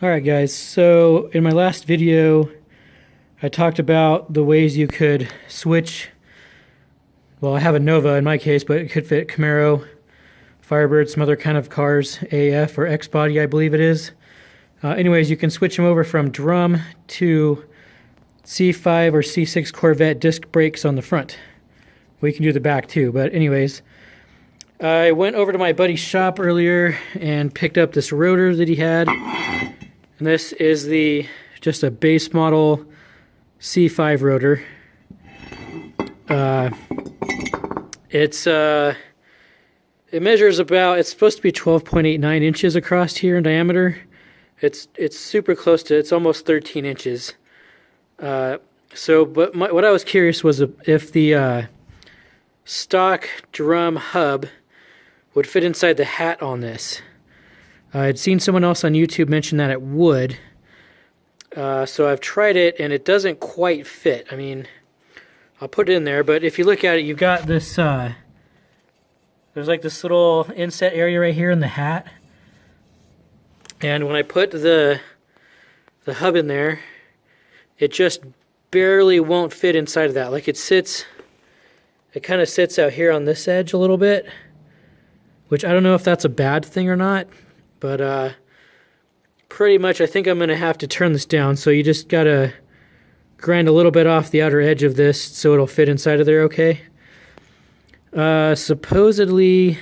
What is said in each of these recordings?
Alright guys, so in my last video I talked about the ways you could switch, well I have a Nova in my case, but it could fit Camaro, Firebird, some other kind of cars, AF or X body I believe it is. Anyways, you can switch them over from drum to C5 or C6 Corvette disc brakes on the front. We can do the back too, but anyways, I went over to my buddy's shop earlier and picked up this rotor that he had. And this is just a base model C5 rotor. It measures about, it's supposed to be 12.89 inches across here in diameter. It's super close to, it's almost 13 inches. But what I was curious was if the stock drum hub would fit inside the hat on this. I'd seen someone else on YouTube mention that it would. So I've tried it and it doesn't quite fit. I mean, I'll put it in there, but if you look at it, you've got this, there's like this little inset area right here in the hat. And when I put the hub in there, it just barely won't fit inside of that. Like it kind of sits out here on this edge a little bit, which I don't know if that's a bad thing or not. But pretty much I think I'm going to have to turn this down. So you just got to grind a little bit off the outer edge of this so it'll fit inside of there okay. Supposedly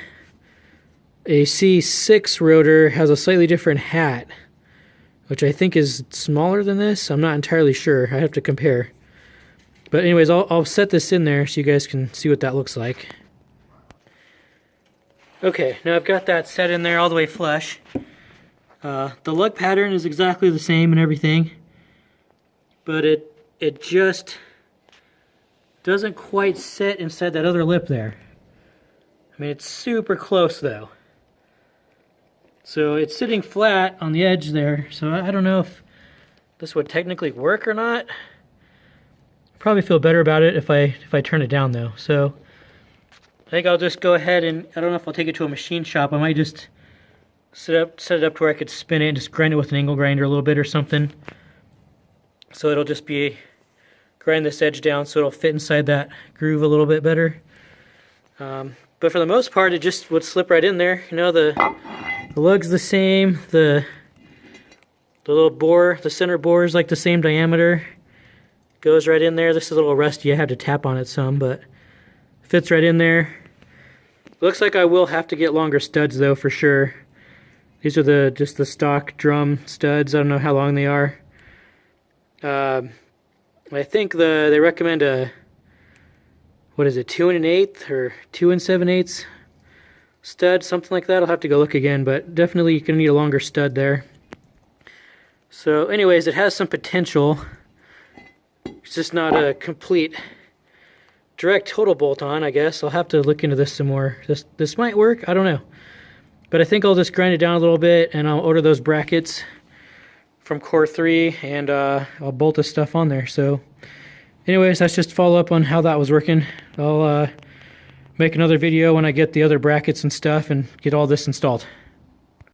a C6 rotor has a slightly different hat, which I think is smaller than this. I'm not entirely sure. I have to compare. But anyways, I'll set this in there so you guys can see what that looks like. Okay, now I've got that set in there all the way flush. The lug pattern is exactly the same and everything, but it just doesn't quite sit inside that other lip there. I mean, it's super close though. So it's sitting flat on the edge there, so I don't know if this would technically work or not. Probably feel better about it if I turn it down though. So I think I'll just go ahead and, I don't know if I'll take it to a machine shop. I might just set it up to where I could spin it and just grind it with an angle grinder a little bit or something. So it'll just be, grind this edge down so it'll fit inside that groove a little bit better. But for the most part, it just would slip right in there. You know, the lug's the same, the little bore, the center bore is like the same diameter. Goes right in there. This is a little rusty, I had to tap on it some, but fits right in there. Looks like I will have to get longer studs though for sure. These are just the stock drum studs. I don't know how long they are. I think they recommend a, what is it, 2 1/8 or 2 7/8 stud, something like that. I'll have to go look again, but definitely you're gonna need a longer stud there. So anyways, it has some potential. It's just not a complete direct total bolt on, I guess. I'll have to look into this some more. This might work, I don't know. But I think I'll just grind it down a little bit and I'll order those brackets from Core 3 and I'll bolt this stuff on there. So anyways, that's just follow up on how that was working. I'll make another video when I get the other brackets and stuff and get all this installed.